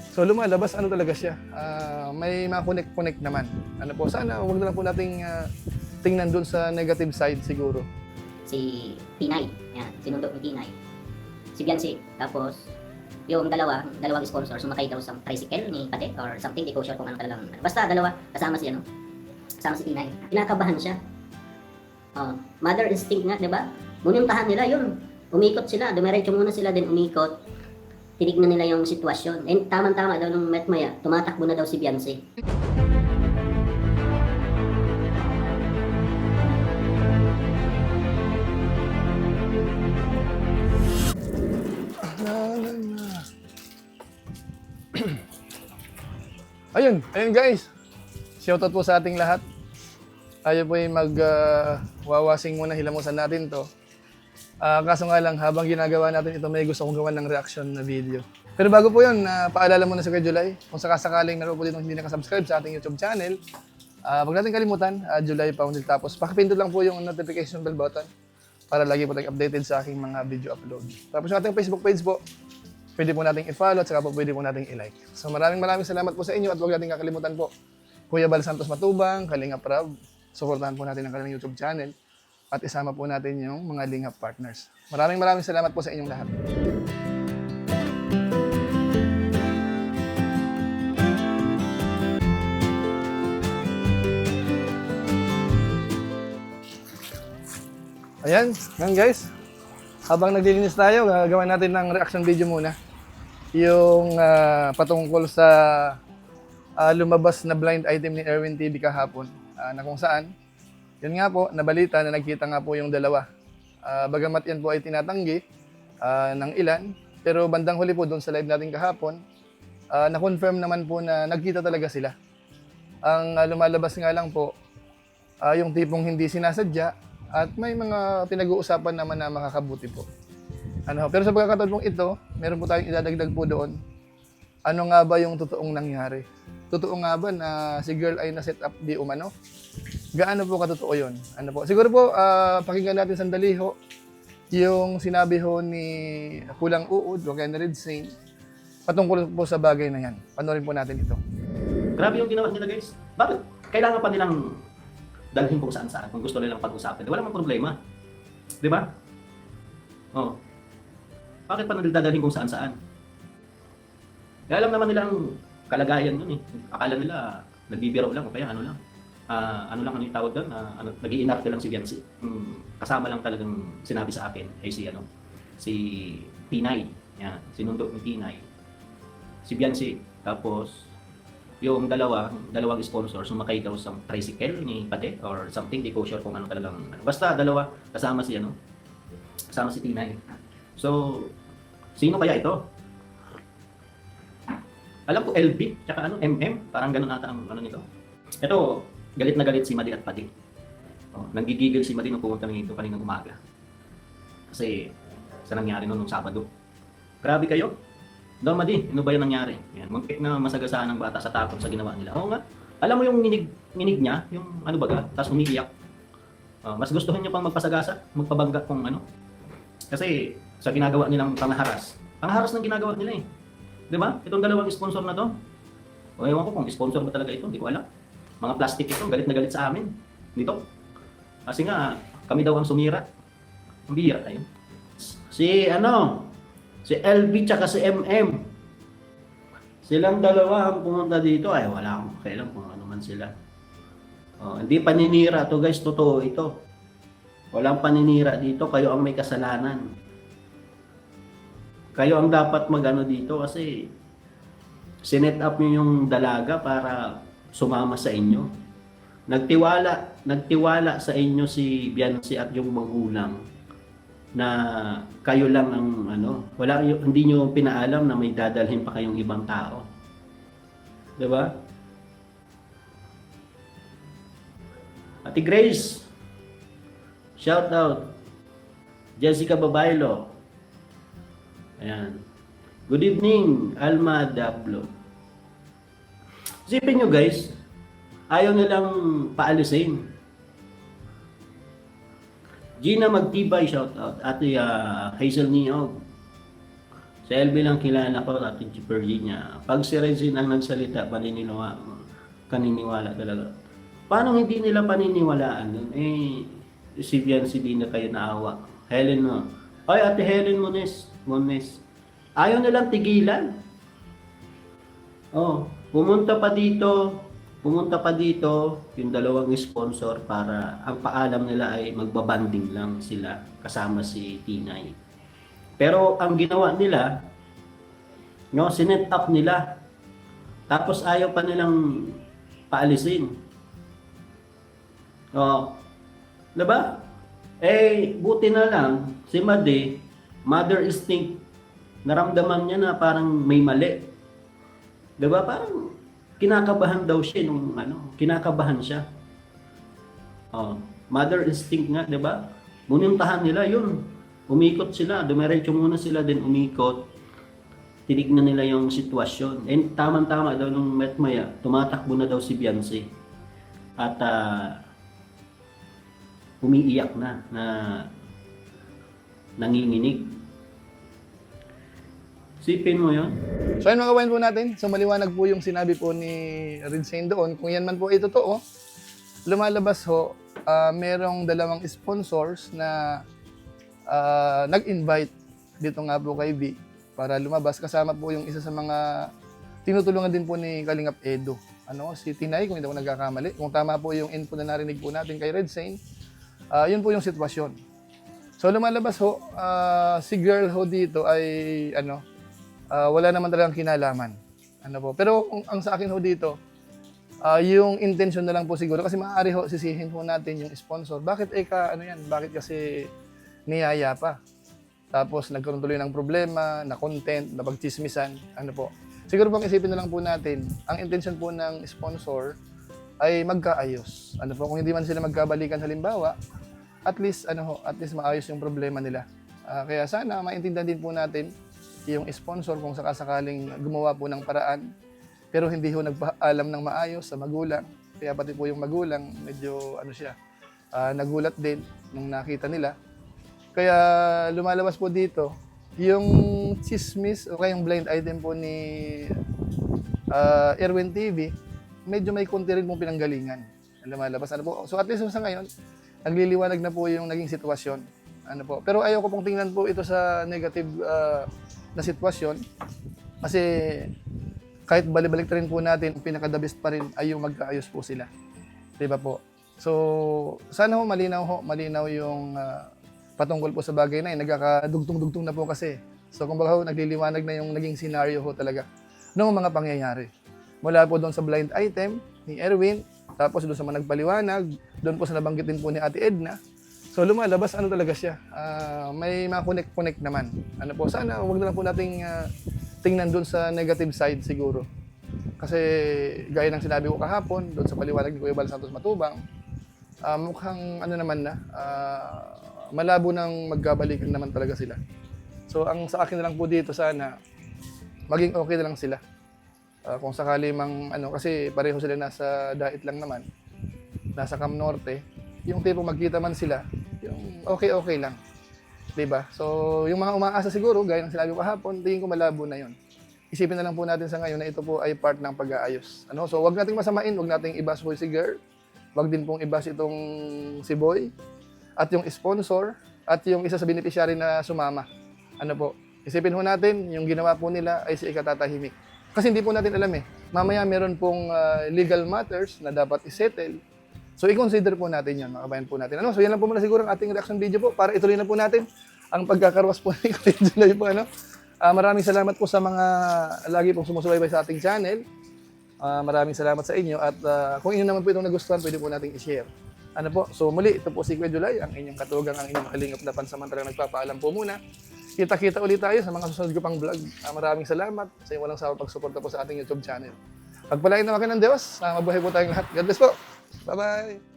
So lumalabas ano talaga siya. May mga connect naman. Ano po, sana wag na lang po nating tingnan doon sa negative side siguro. Si Pinay, yan, sinundo ni Pinay. Si Biancy, tapos yung dalawang sponsor sumakay daw sa tricycle ni Pate or something, di ko sure kung ano talagang. Basta dalawa, kasama si kasama si Pinay. Kinakabahan siya. Mother instinct nga, di ba? Bununtahan nila yun. Umikot sila, dumiretso muna sila din umikot. Tinignan nila yung sitwasyon. And tamang-tama daw nung maya, tumatakbo na daw si Biancy. Ayun guys. Shoutout po sa ating lahat. Tayo po ay wawasing muna, hilamusan natin to. Kaso nga lang, habang ginagawa natin ito, may gusto kong gawa ng reaction na video. Pero bago po yun, paalala muna sa Kuya July, kung sakasakaling meron po dito hindi nakasubscribe sa ating YouTube channel, huwag natin kalimutan, July Foundil. Tapos pakipindot lang po yung notification bell button para lagi po tayong updated sa aking mga video upload. Tapos yung ating Facebook page po, pwede po nating i-follow at saka po pwede po nating i-like. So maraming salamat po sa inyo at huwag natin kakalimutan po, Kuya Bal Santos Matubang, Kalingap Rab, suportahan po natin ang kanilang YouTube channel at isama po natin yung mga Lingap partners. Maraming salamat po sa inyong lahat. Ayan guys. Habang naglilinis tayo, gagawin natin ng reaction video muna. Yung patungkol sa lumabas na blind item ni Erwin TV kahapon. Na kung saan, yun nga po, nabalita na nagkita nga po yung dalawa. Bagamat yan po ay tinatanggi ng ilan, pero bandang huli po doon sa live natin kahapon, na-confirm naman po na nagkita talaga sila. Ang lumalabas nga lang po, yung tipong hindi sinasadya, at may mga pinag-uusapan naman na makakabuti po. Pero sa pagkakataon pong ito, meron po tayong idadagdag po doon. Ano nga ba yung totoong nangyari? Totoo nga ba na si girl ay na-set up di umano? Gaano po katotoo yun? Siguro po, pakinggan natin sandali ho yung sinabi ho ni Kulang Uod o kaya na Red Saint patungkol po sa bagay na yan. Panoorin po natin ito. Grabe yung ginawa nila guys. Bakit? Kailangan pa nilang dalhin kung saan-saan kung gusto nilang pag-usapan. Wala mang problema. Di ba? Oh. Bakit pa nila dadalhin kung saan-saan? Alam naman nilang kalagayan dun eh. Akala nila nagbibiro lang o kaya ano lang. Ano yung tawag doon? Nag-i-inarte lang si Biancy. Kasama lang talagang sinabi sa akin ay si Pinay. Yan, sinundo ni Pinay. Si Biancy. Tapos yung dalawang sponsor sumakay daw sa tricycle ni Pate or something, di ko sure kung ano talagang. Basta dalawa kasama si Pinay. So, sino kaya ito? Alam ko LB, tsaka MM, parang ganun ata ang nito. Ito, galit na galit si Madi at Pati. Nanggigigil si Madi nung pumunta nito kaninang umaga. Kasi sa nangyari nung Sabado. Grabe kayo. Daw Madi, ano ba yung nangyari? Yan, muntik na masagasaan ng bata sa takot sa ginawa nila. Oo nga. Alam mo yung nginig niya, yung ano baga, tapos umiiyak. Mas gustuhin niyo pang magpasagasa, magpabangga kung ano. Kasi sa ginagawa nilang pangharas ng ginagawa nila eh. 'Di ba? Itong dalawang sponsor na to. O ewan ko kung sponsor ba talaga ito, hindi ko alam. Mga plastic ito, galit na galit sa amin. Dito. Kasi nga, kami daw ang sumira. Ang bihira tayo. Si LB tsaka si MM. Silang dalawa ang pumunta dito. Ay, wala akong kailan kung ano man sila. Hindi paninira to guys, totoo ito. Walang paninira dito, kayo ang may kasalanan. Kayo ang dapat magano dito kasi sinet up niyo yung dalaga para sumama sa inyo. Nagtiwala sa inyo si Biancy at yung magulang na kayo lang ang hindi niyo pinaalam na may dadalhin pa kayong ibang tao. 'Di ba? Ate Grace, shout out. Jessica Babaylo. Ayan. Good evening, Alma Dablo. Isipin nyo guys, ayaw nilang paalisin. Gina Magtibay, shout out. Ate Hazel Niog. Sa LB lang kilala ko, Ate Virginia. Pag si Regine ang nagsalita, kaniniwala talaga. Paano hindi nila paniniwalaan yun? Si Viancy di na kayo naawa. Helen mo. Ay, Ate Helen Mones. Ayaw nilang tigilan. Oh, pumunta pa dito yung dalawang sponsor para ang paalam nila ay magbabanding lang sila kasama si Tinay. Pero ang ginawa nila, no, sinet up nila. Tapos ayaw pa nilang paalisin. Oh, 'di ba? Buti na lang si Made, mother instinct, naramdaman niya na parang may mali. 'Di ba? Parang kinakabahan daw siya kinakabahan siya. Oh, mother instinct nga, 'di ba? Mununtahan nila 'yun. Umikot sila, dumiretso muna sila din umikot. Tinignan nila yung sitwasyon. And tama-tama daw nung maya, tumatakbo na daw si Viancy. At umiiyak na nanginginig. Sipin mo yun? So ayun mga kabayan po natin, so maliwanag po yung sinabi po ni Ridsane doon. Kung yan man po ay totoo, lumalabas ho, merong dalawang sponsors na nag-invite dito nga po kay V para lumabas. Kasama po yung isa sa mga tinutulungan din po ni Kalingap Edo. Si Tinay, kung hindi ako nagkakamali. Kung tama po yung info na narinig po natin kay Ridsane, yun po yung sitwasyon. So lumalabas ho, si girl ho dito ay wala naman talagang kinalaman. Pero ang sa akin ho dito, yung intention na lang po siguro kasi maaari ho sisihin po natin yung sponsor. Bakit Bakit kasi niyaya pa? Tapos nagkaroon tuloy ng problema, na content, na pagchismisan, Siguro pang isipin na lang po natin, ang intention po ng sponsor ay magkaayos. Kung hindi man sila magkabalikan halimbawa, at least maayos yung problema nila. Kaya sana maintindihan din po natin yung sponsor kung sakasakaling gumawa po ng paraan pero hindi ho nagpaalam ng maayos sa magulang. Kaya pati po yung magulang medyo nagulat din nung nakita nila. Kaya lumalabas po dito yung chismis o kaya yung blind item po ni Erwin TV, medyo may konti rin pong pinanggalingan. Lumalabas. So at least sa ngayon, nagliliwanag na po yung naging sitwasyon. Pero ayaw ko pong tingnan po ito sa negative na sitwasyon kasi kahit balik-balik rin po natin, pinaka-the best pa rin ay yung magkaayos po sila. Diba po? So, sana malinaw yung patungkol po sa bagay na yun. Nagkakadugtong-dugtong na po kasi. So, kumbaga nagliliwanag na yung naging scenario ho talaga ng mga pangyayari. Mula po doon sa blind item ni Erwin, tapos doon sa mga nagpaliwanag, doon po sa nabanggit din po ni Ate Edna. So lumalabas talaga siya. May mga connect naman. Sana wag na lang po nating tingnan doon sa negative side siguro. Kasi gaya ng sinabi ko kahapon, doon sa paliwanag ni Kuya Bal Santos Matubang, mukhang malabo nang magkabalikan naman talaga sila. So ang sa akin na lang po dito sana, maging okay na lang sila. Kung sakali mang kasi pareho sila nasa dait lang naman, nasa Cam Norte, yung tipo magkita man sila, yung okay lang. Diba? So yung mga umaasa siguro, gaya ng sinabi ko kahapon, tingin ko malabo na yon. Isipin na lang po natin sa ngayon na ito po ay part ng pag-aayos. So wag nating masamain, wag nating i-bash po si girl, wag din pong i-bash itong si boy, at yung sponsor, at yung isa sa beneficiary na sumama. Isipin ho natin, yung ginawa po nila ay si ikatatahimik. Kasi hindi po natin alam mamaya meron pong legal matters na dapat isettle. So i-consider po natin yan, mga kabayan po natin. So yan lang po muna siguro ang ating reaction video po para ituloy na po natin ang pagkakarwas po ni Kapit July po. Maraming salamat po sa mga lagi pong sumusubaybay sa ating channel. Maraming salamat sa inyo at kung inyo naman po itong nagustuhan, pwede po nating i-share. So muli, ito po si Kuya July, ang inyong katugang, ang inyong kalingap na pansamantalang nagpapaalam po muna. Kita-kita ulit tayo sa mga susunod ko pang vlog. Maraming salamat sa inyong walang sawa pagsuporta po sa ating YouTube channel. Pagpalain naman kayo ng Diyos, mabuhay po tayong lahat. God bless po. Bye-bye.